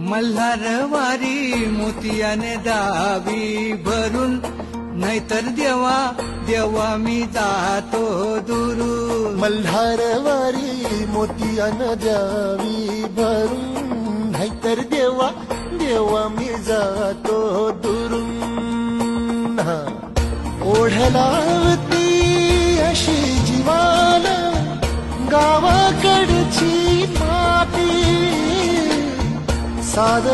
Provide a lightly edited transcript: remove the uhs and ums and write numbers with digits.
मल्हारवारी मोतियाने दावी भरून, नाहीतर देवा देवा मी जातो दुरून. मल्हारवारी मोतियानं द्यावी भरून, नाहीतर देवा देवा मी जातो दुरून. ओढलावती अशी जीवाला गावाकडची माती, साध